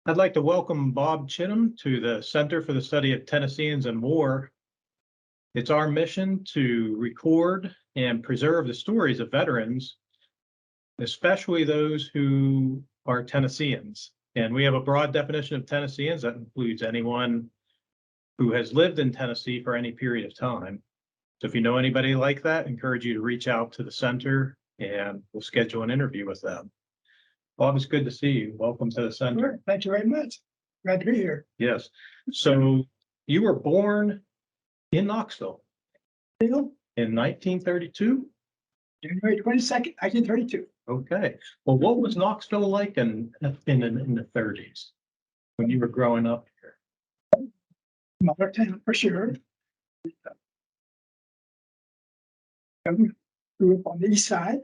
I'd like to welcome Bob Chittum to the Center for the Study of Tennesseans and War. It's our mission to record and preserve the stories of veterans, especially those who are Tennesseans. And we have a broad definition of Tennesseans that includes anyone who has lived in Tennessee for any period of time. So if you know anybody like that, I encourage you to reach out to the center and we'll schedule an interview with them. Bob, it's good to see you. Welcome to the center. Sure. Thank you very much. Glad to be here. Yes. So you were born in Knoxville in 1932? January 22nd, 1932. Okay. Well, what was Knoxville like in the 30s when you were growing up here? Mother town for sure. Grew up on the east side.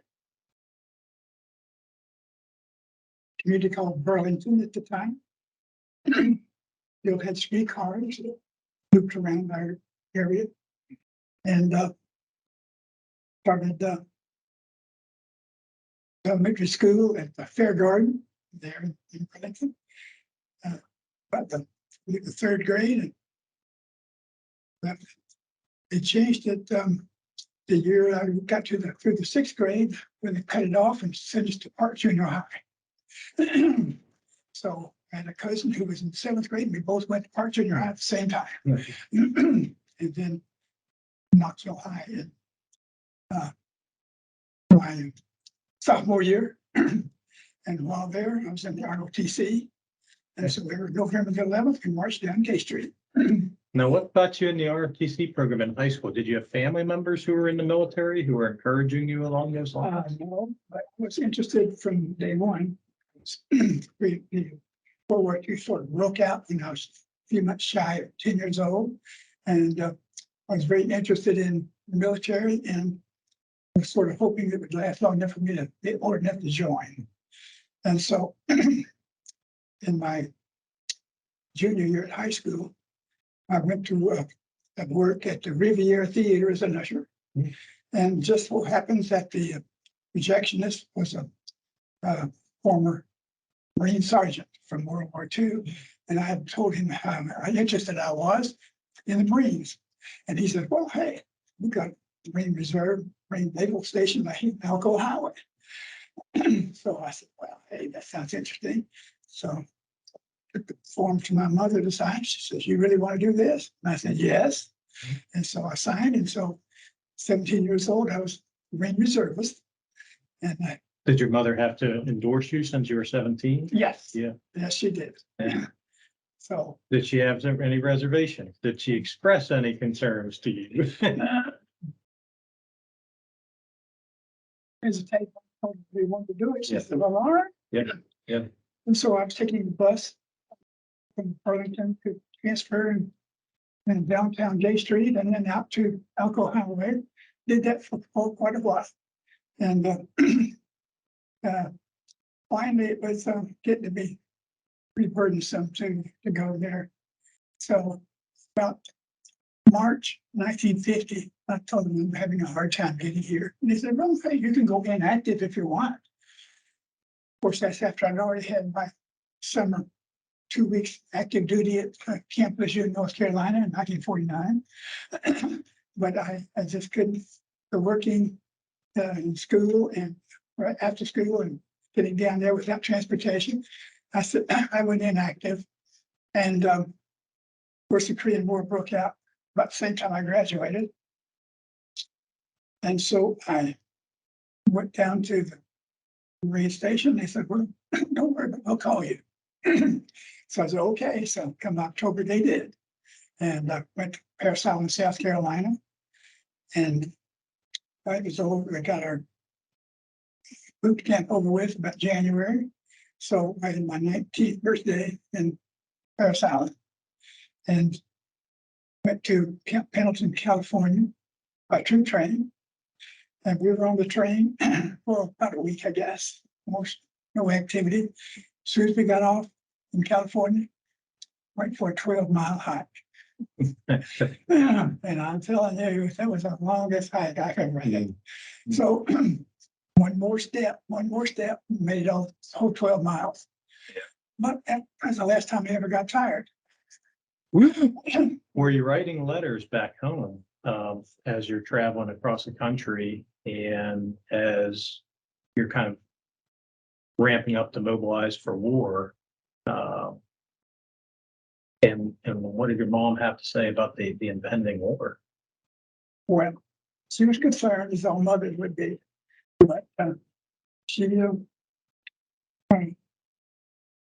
Community called Burlington at the time. Still had streetcars that looped around our area. And started elementary school at the Fair Garden there in Burlington. About the third grade. And it changed it the year I got through the sixth grade when they cut it off and sent us to Park Junior High. So I had a cousin who was in seventh grade, and we both went to Park Junior High at the same time. And then Knoxville High in my sophomore year. And while there, I was in the ROTC. And so we were November the 11th, we marched down K Street. Now, what got you in the ROTC program in high school? Did you have family members who were in the military who were encouraging you along those lines? No, but I was interested from day one. The World War II sort of broke out when I was a few months shy of 10 years old. And I was very interested in the military and was sort of hoping it would last long enough for me to be old enough to join. And so in my junior year at high school, I went to work at the Riviera Theater as an usher. And just so happens that the projectionist was a former Marine sergeant from World War II. And I had told him how interested I was in the Marines. And he said, well, hey, we got Marine Reserve, Marine Naval Station, Elko Highway. So I said, well, hey, that sounds interesting. So took the form to my mother to sign. She says, you really want to do this? And I said, yes. And so I signed. And so 17 years old, I was Marine Reservist. And Did your mother have to endorse you since you were 17? yes. Yeah. Yes, she did. Yeah. So did she have any reservations? Did she express any concerns to you? hesitate. We wanted to do it. She said, well, all right. Yeah. Yeah. And so I was taking the bus from Burlington to transfer in downtown Gay Street and then out to Elko Highway. Did that for quite a while. And finally it was getting to be pretty burdensome to go there. So about March 1950, I told them I'm having a hard time getting here. And they said, well, hey, you can go inactive if you want. Of course, that's after I'd already had my summer 2 weeks active duty at Camp Lejeune, North Carolina in 1949. But I just couldn't, the working in school and right after school and getting down there without transportation. I said, I went inactive. And of course, the Korean War broke out about the same time I graduated. And so I went down to the Marine station. They said, well, don't worry, I'll call you. So I said, okay. So come October, they did. And I went to Parris Island, South Carolina. And I was over, I got our boot camp over with about January. So I had my 19th birthday in Parris Island and went to Camp Pendleton, California by troop train. And we were on the train for about a week, I guess, almost no activity. As soon as we got off in California, went for a 12-mile hike. And I'm telling you, that was the longest hike I've ever had. So one more step, made it all the whole 12 miles. but that's the last time I ever got tired. Were you writing letters back home as you're traveling across the country and as you're kind of ramping up to mobilize for war? And what did your mom have to say about the impending war? Well, she was concerned, as all mothers would be, but she didn't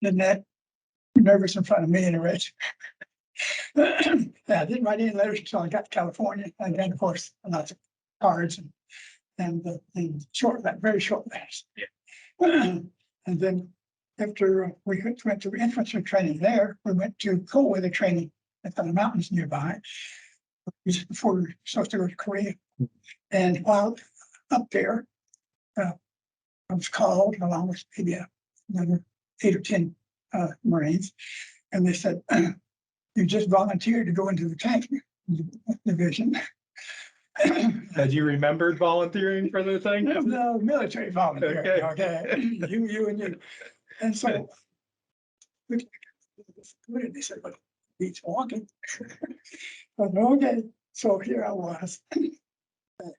that nervous in front of me anyway. I didn't write any letters until I got to California, and then of course lots of cards and short, very short letters. Yeah. And then after we went to infantry training there, we went to cold weather training at the mountains nearby, just before we were supposed to go to Korea. And while up there, I was called along with maybe another 8 or 10 Marines, and they said, "You just volunteered to go into the tank division." Had you remembered volunteering for the thing? No, military volunteer. Okay. Okay, you and you. And so, they said, "But he's walking." But okay, so here I was. I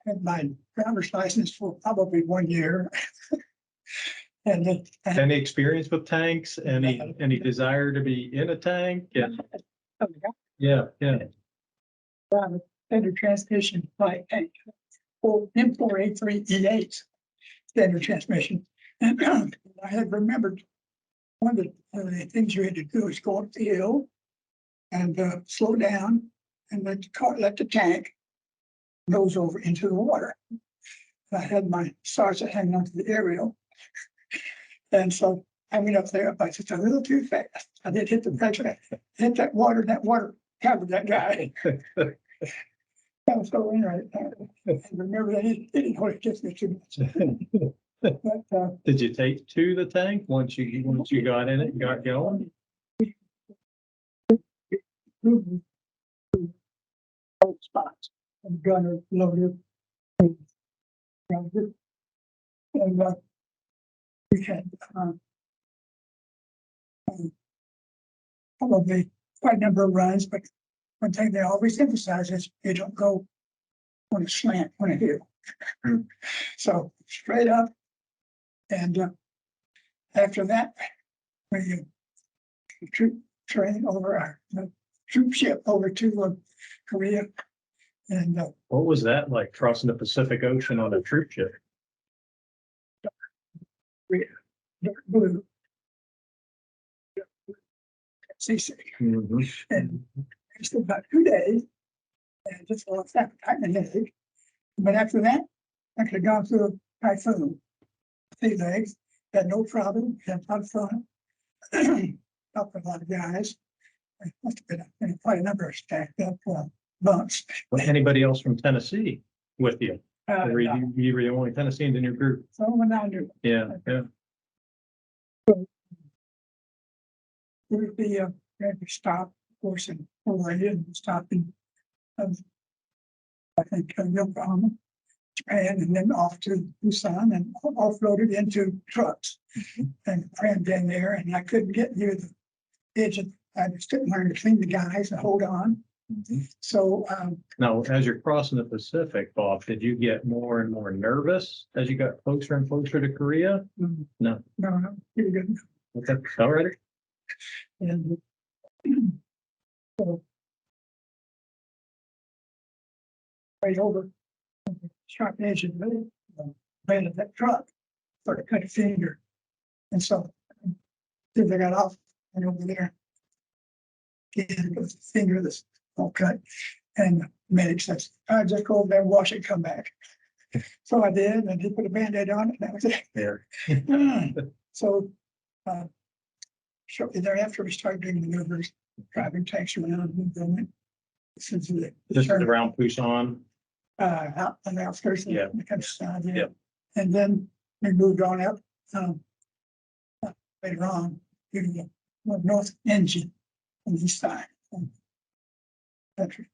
had my driver's license for probably 1 year. And then Any experience with tanks? Any desire to be in a tank? Yeah. standard transmission by tank for M4A3E8 standard transmission. And I had remembered one of the things you had to do is go up the hill and slow down and let the tank nose over into the water. I had my sergeant hanging onto the aerial. And so I went up there, but just a little too fast. I did hit the pressure, hit that water, and that water covered that guy. I was so anyway, I remember that it didn't hold it just me too much. But Did you take to the tank once you got in it and got going? both spots, and gunner loaded. And we had probably quite a number of runs, but one thing they always emphasize is you don't go on a slant, on a hill. So straight up, and after that, we troop train over the troop ship over to Korea, and What was that like, crossing the Pacific Ocean on a troop ship? dark blue. Seasick. Mhm. And it's about 2 days, and just lost appetite and a headache. But after that, I could have gone through a typhoon. 3 legs, had no problem, had a lot of fun. Talked with a lot of guys. There must have been quite a number of stacked up bunks. Was anybody else from Tennessee with you? Or were No. you were the only Tennesseans in your group? So when I knew, Yeah. we would be had to stop, of course, in Korea and stop in, I think, Yokohama, Japan, and then off to Busan and offloaded into trucks and crammed in there. And I couldn't get near the edge of, I just couldn't learn between the guys and hold on. So, Now, as you're crossing the Pacific, Bob, did you get more and more nervous as you got closer and closer to Korea? No. no, pretty good. Okay. All right. And so right over the sharp edge of the blade of that truck, started to cut a finger. And so as I got off and over there, and the finger that's all cut, and the medic says, "I just go over there and wash it and come back." So I did, and he put a Band-Aid on it, and that was it. There. So shortly thereafter, we started doing maneuvers, driving tanks around and doing it. Since the This is around Busan. out on the outskirts of Yeah. the countryside, yeah. Yeah. And then we moved on up later on to the north engine on the east side of the country.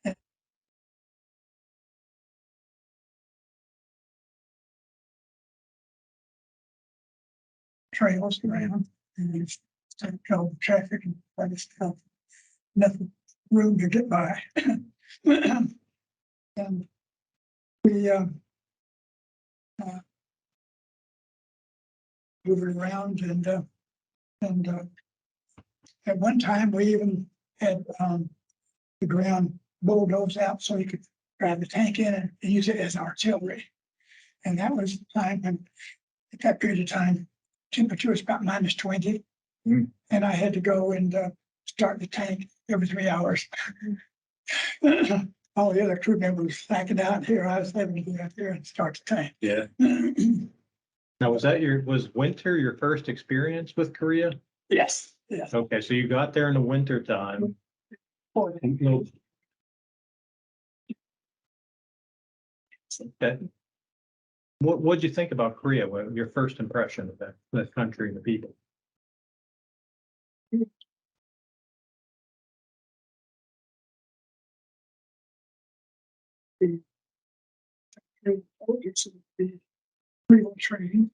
And trails around, and control traffic and all this stuff. Nothing room to get by. And we moving around and at one time we even had the ground bulldozed out so you could drive the tank in and use it as artillery. And that was the time when, at that period of time, temperature was about -20. And I had to go and start the tank every 3 hours. All the other crew members slacking out here. I was having to go out there and start the tank. Yeah. Now, was winter your first experience with Korea? Yes, yes. Okay, so you got there in the winter time. Okay. What'd you think about Korea? What your first impression of the country and the people? It's the real training.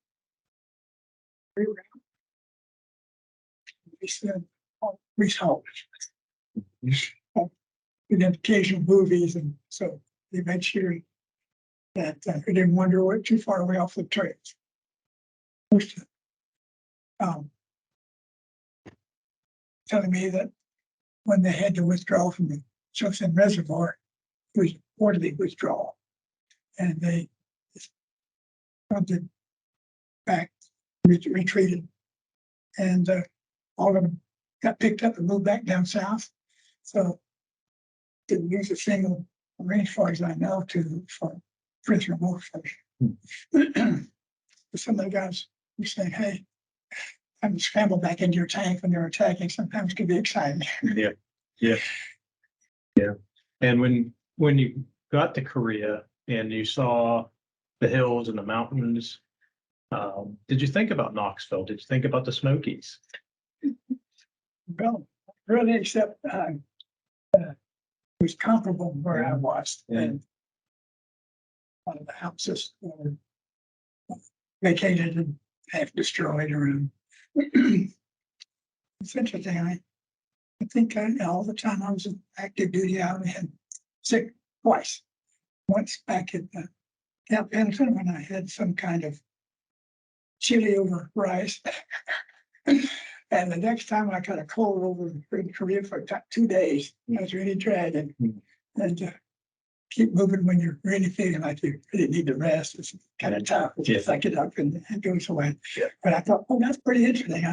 We said, oh, we saw we did occasional movies, and so they made sure that we didn't wander away too far away off the trails. Telling me that when they had to withdraw from the Chittum Reservoir, it was orderly withdrawal, and they back, retreated, and all of them got picked up and moved back down south. So didn't use a single Marine, as far as I know, for prisoner warfare. Some of the guys were saying, "Hey, having to scramble back into your tank when they're attacking sometimes can be exciting." Yeah. And when you got to Korea and you saw the hills and the mountains, did you think about Knoxville? Did you think about the Smokies? Well, really, except it was comparable where I was, and a lot of the houses were vacated and half destroyed around. It's interesting. I think all the time I was in active duty, I had sick twice. Once back at Camp Pendleton when I had some kind of chili over rice. And the next time I got a cold over in Korea for 2 days. I was really dragging. And keep moving when you're really feeling like you really need to rest. It's kind of tough. It's just like it up and it goes away. But I thought, oh, that's pretty interesting.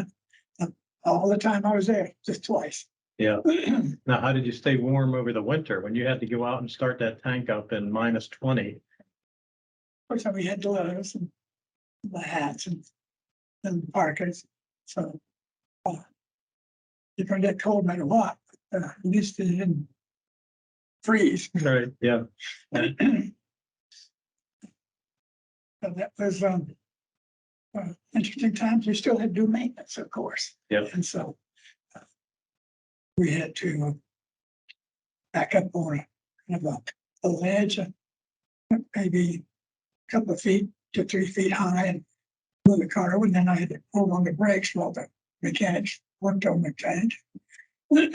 All the time I was there, just twice. Yeah. Now, how did you stay warm over the winter when you had to go out and start that tank up in -20? Of course, we had gloves and the hats and parkas. So you're going to get cold no matter what. But, at least it didn't freeze. Right. Yeah. So that was interesting times. We still had to do maintenance, of course. Yep. And so we had to back up on a ledge, maybe a couple of feet to 3 feet high, and move the car over. And then I had to pull on the brakes while the mechanics worked on the tank. We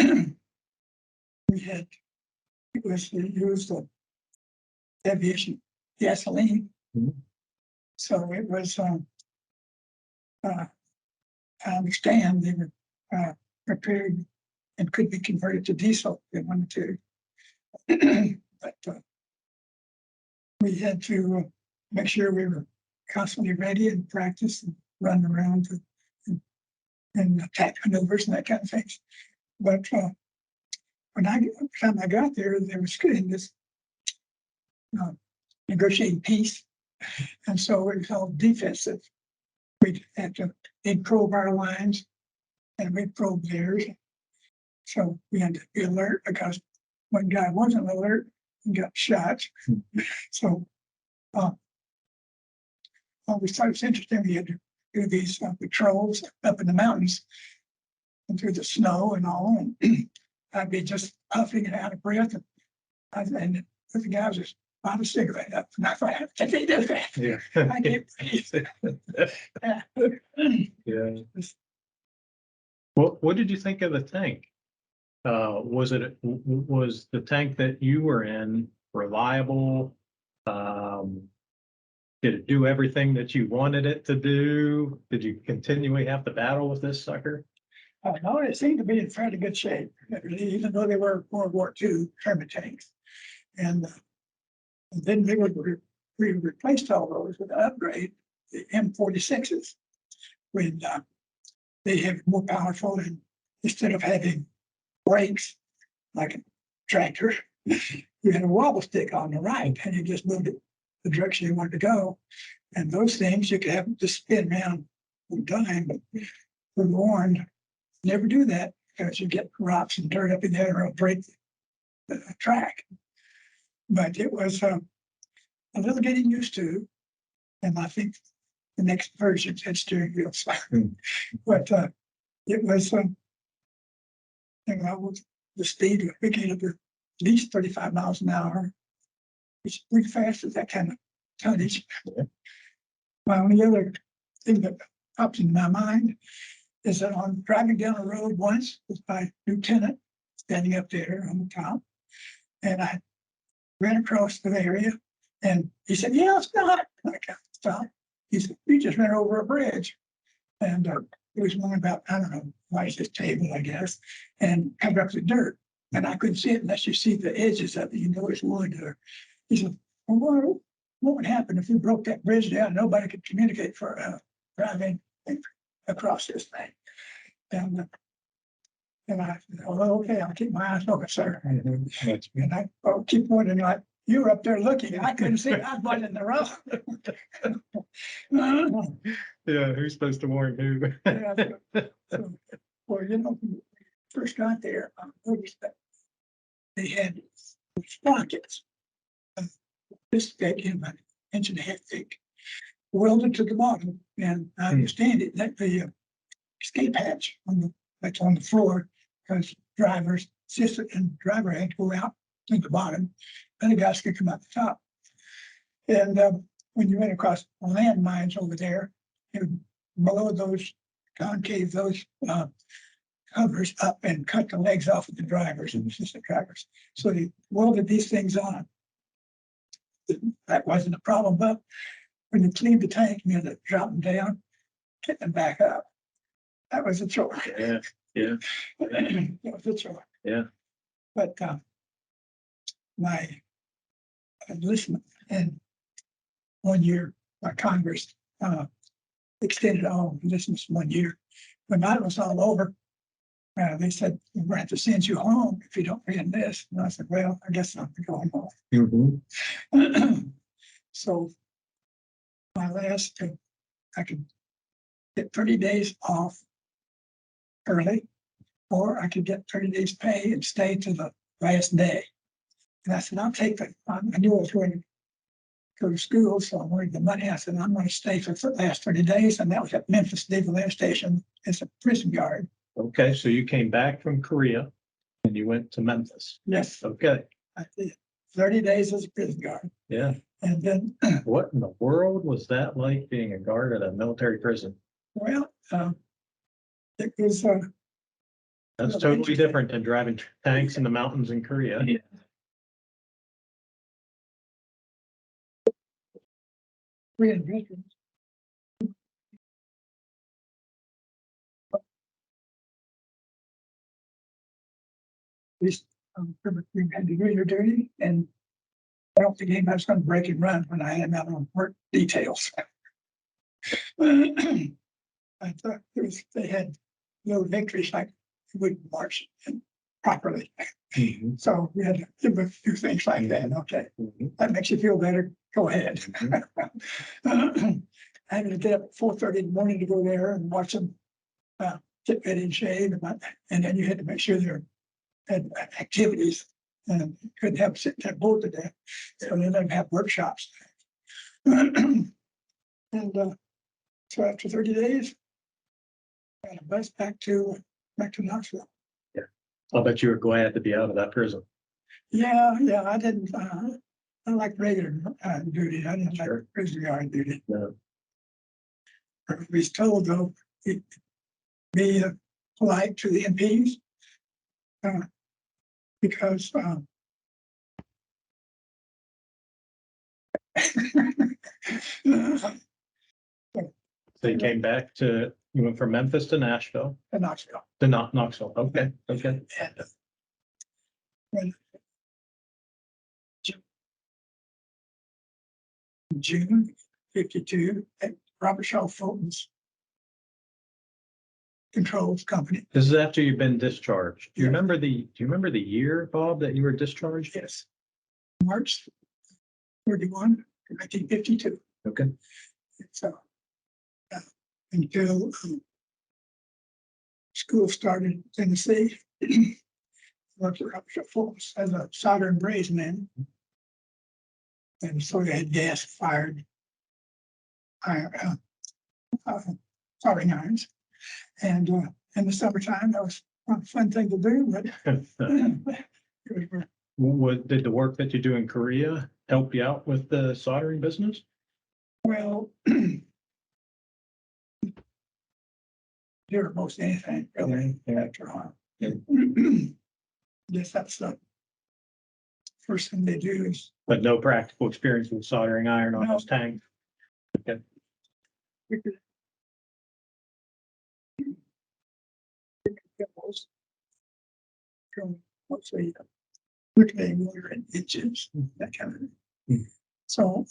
used the aviation gasoline. So it was, I understand they were prepared and could be converted to diesel if they wanted to. But we had to make sure we were constantly ready and practice and run around and attack maneuvers and that kind of things. But when the time I got there, they was in this negotiating peace, and so it was all defensive. We'd have to probe our lines, and we'd probe theirs. So we had to be alert because one guy wasn't alert and got shot. So always thought it was interesting. We had to do these patrols up in the mountains and through the snow and all, and I'd be just puffing and out of breath, and the guy was just bought a cigarette up, and I thought, how did they do that? Yeah. I can't breathe. Yeah. What did you think of the tank? Was was the tank that you were in reliable? Did it do everything that you wanted it to do? Did you continually have to battle with this sucker? No, it seemed to be in fairly good shape, even though they were World War II Sherman tanks. And then we replaced all those with an upgrade, the M46s, when they have more powerful, and instead of having brakes like a tractor, you had a wobble stick on the right, and you just moved it the direction you wanted to go. And those things you could have them just spin around on time, but we're warned, never do that, because you get rocks and dirt up in there or it'll break the track. But it was a little getting used to, and I think the next version had steering wheels. But it was, the speed we get up at least 35 miles an hour. It's pretty fast at that kind of tonnage. Yeah. My only other thing that pops in my mind is that I'm driving down a road once with my lieutenant standing up there on the top, and I ran across the area, and he said, "Yeah, it's not." I got stop. He said, "You just ran over a bridge," and it was one about, I don't know, like this table, I guess, and covered up with dirt, and I couldn't see it unless you see the edges of it. You know it's wood. He said, "Well, what would happen if we broke that bridge down? Nobody could communicate for driving across this thing." And I said, "Oh, okay, I'll keep my eyes open, sir." And I keep wondering, like, you were up there looking, I couldn't see, I was in the road. Yeah, who's supposed to warn who? Yeah, so, well, when we first got there, I noticed that they had sprockets, this thick, and an inch and a half thick, welded to the bottom. And I understand it, that the escape hatch that's on the floor, because drivers, assistant and driver had to go out to the bottom, and the guys could come out the top. And when you ran across landmines over there, it would blow those concave, those covers up and cut the legs off of the drivers and assistant drivers. So they welded these things on. That wasn't a problem, but when you cleaned the tank, you had to drop them down, get them back up. That was a chore. Yeah, yeah. It was a chore. Yeah. But my enlistment, and 1 year, my Congress extended all enlistments 1 year. When mine was all over, they said, "We're going to have to send you home if you don't re-enlist." And I said, "Well, I guess I'm going home." So my last, I could get 30 days off early, or I could get 30 days pay and stay to the last day. And I said, "I'll take that." I knew I was going to go to school, so I wanted the money. I said, "I'm going to stay for the last 30 days. And that was at Memphis Naval Air Station as a prison guard. Okay, so you came back from Korea and you went to Memphis. Yes, Okay, I did 30 days as a prison guard. yeah. And then, What in the world was that like, being a guard at a military prison? well, it was That's totally different than driving tanks in the mountains in Korea. Korean veterans. Least you had to do your duty, and I don't think anybody's going to break and run when I had out on work details. I thought they had little victories, like we wouldn't march properly. So we had to give a few things like that. Okay, that makes you feel better. Go ahead. I had to get up at 4:30 in the morning to go there and watch them get ready and shave, and then you had to make sure there had activities, and you couldn't have them sitting there bored to death. So they let them have workshops. And so after 30 days, I got a bus back to Knoxville. Yeah, I'll bet you were glad to be out of that prison. Yeah, I didn't. I like regular duty. I didn't like prison guard duty. No. We was told though, me, polite to the MPs. Because So you came back you went from Memphis to Nashville, Knoxville. to Knoxville. Okay, okay. And when June 52 at Robert Shaw Fulton's controls company. This is after you've been discharged. Do you Yeah. remember do you remember the year, Bob, that you were discharged? Yes. March 31, 1952. Okay. So until school started in Tennessee, worked at Robert Shaw Fulton's as a solder and braze man. And so they had gas fired soldering irons. And in the summertime, that was a fun thing to do, but it was, Did the work that you do in Korea help you out with the soldering business? well, do most anything really after all. Yes, that's the first thing they do is But no practical experience with soldering iron on No. those tanks? mostly bricklaying water and inches, that kind of thing. Hmm. So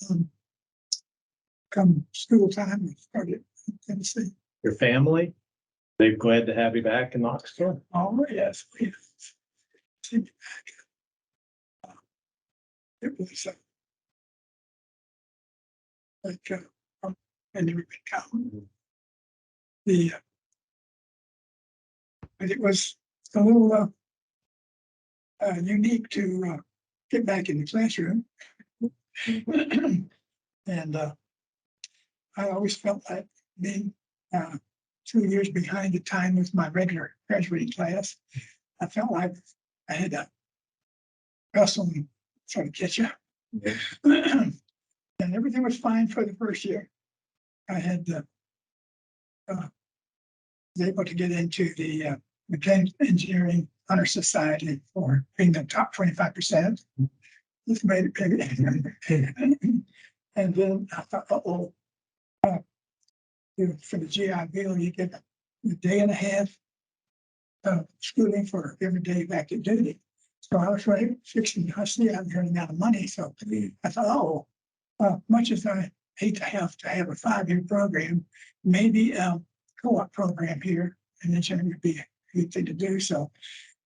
come school time, we started in Tennessee. Your family, they're glad to have you back in Knoxville? Oh, yes, we sent you back. It was like and never been counted. The but it was a little unique to get back in the classroom. And I always felt like being 2 years behind the time with my regular graduating class. I felt like I had to wrestle and sort of catch up. And everything was fine for the first year. I had was able to get into the mechanical engineering honor society for being the top 25%. Just made it big. And then I thought, for the GI Bill, you get a day and a half of schooling for every day back at duty. So I was ready, fixing, I see I'm running out of money. So I thought, much as I hate to have a 5-year program, maybe a co-op program here in engineering would be a good thing to do. So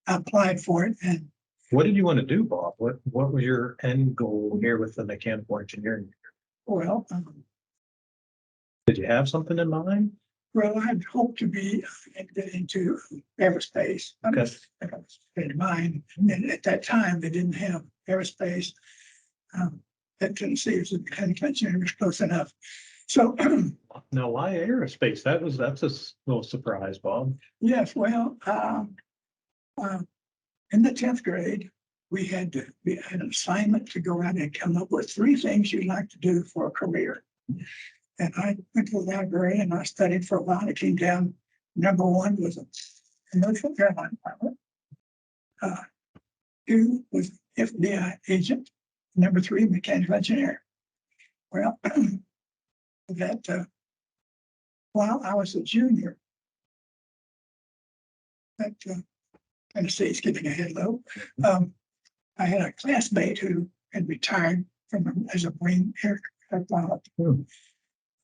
I applied for it. And What did you want to do, Bob? What was your end goal here with the mechanical engineering? well, Did you have something in mind? well, I'd hoped to be get into aerospace. Okay. That was in mind. And at that time, they didn't have aerospace. At Tennessee, it was a mechanical engineering was close enough. So Now, why aerospace? That's a little surprise, Bob. yes, well, in the 10th grade, we had an assignment to go out and come up with 3 things you'd like to do for a career. And I went to the library and I studied for a while. It came down. Number 1 was a commercial airline pilot. 2 was FBI agent. Number 3, mechanical engineer. Well, that while I was a junior at Tennessee's giving a head low, I had a classmate who had retired as a Marine aircraft pilot.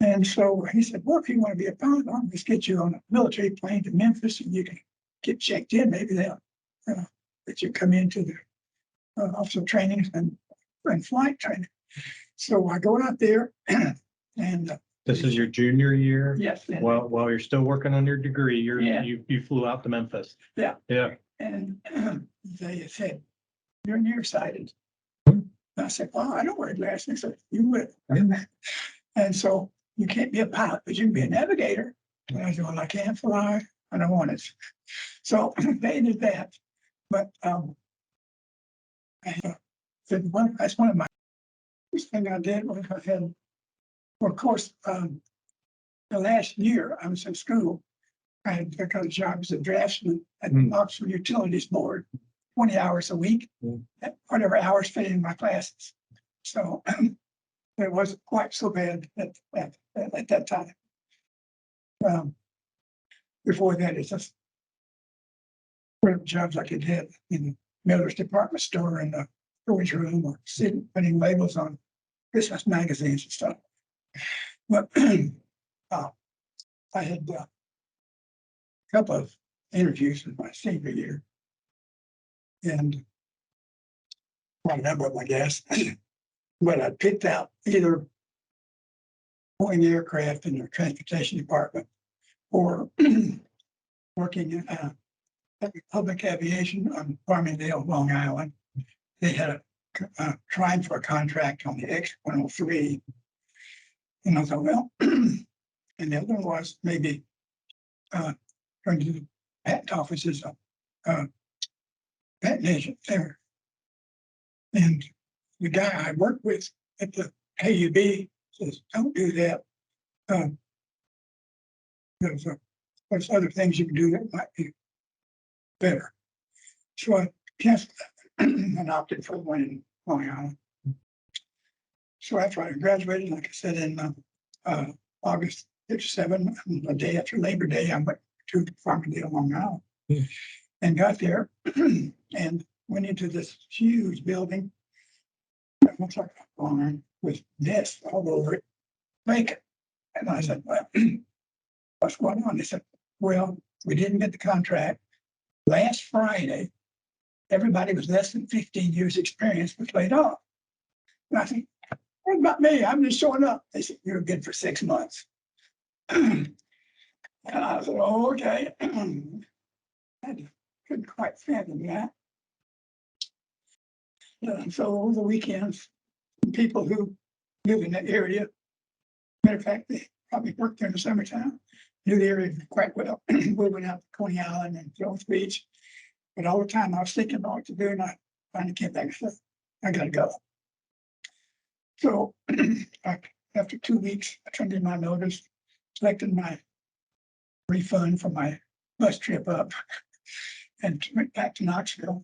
And so he said, well, if you want to be a pilot, I'll just get you on a military plane to Memphis and you can get checked in. Maybe they'll let you come into the officer training and flight training. So I go out there and This is your junior year? yes. And, While you're still working on your degree, Yeah. you flew out to Memphis. Yeah. Yeah. and they said, you're nearsighted. Hmm. And I said, well, I don't wear glasses. They said, you would. And so you can't be a pilot, but you can be a navigator. And I said, well, I can't fly. I don't want it. So they did that. But I said, well, that's one of my first thing I did was I had, well, of course, the last year I was in school, I had got a job as a draftsman at the Mm. Knoxville Utilities Board, 20 hours a week, Mm. at whatever hours fit in my classes. So it wasn't quite so bad at that time. Before that, it's just whatever jobs I could get in the Miller's department store in the storage room or sitting putting labels on Christmas magazines and stuff. But I had a couple of interviews in my senior year. And well, a number of them, I guess. But I picked out either Boeing aircraft in the transportation department or working in public aviation on Farmingdale, Long Island. They had trying for a contract on the X-103. And I thought, well, and the other one was maybe going to the patent offices of patent agent there. And the guy I worked with at the AUB says, don't do that. There's other things you can do that might be better. So I canceled that and opted for one in Long Island. So after I graduated, like I said, in August '57, the day after Labor Day, I went to Farmingdale, Long Island, and got there and went into this huge building that looks like a barn with desks all over it, vacant. And I said, well, what's going on? They said, well, we didn't get the contract. Last Friday, everybody with less than 15 years experience was laid off. And I said, what about me? I'm just showing up. They said, you're good for 6 months. And I said, oh, okay. I couldn't quite fathom that. So over the weekends, people who live in that area, matter of fact, they probably worked there in the summertime, knew the area quite well. We went out to Coney Island and Jones Beach. But all the time I was thinking about what to do, and I finally came back and said, I gotta go. So after 2 weeks, I turned in my notice, collected my refund for my bus trip up, and went back to Knoxville.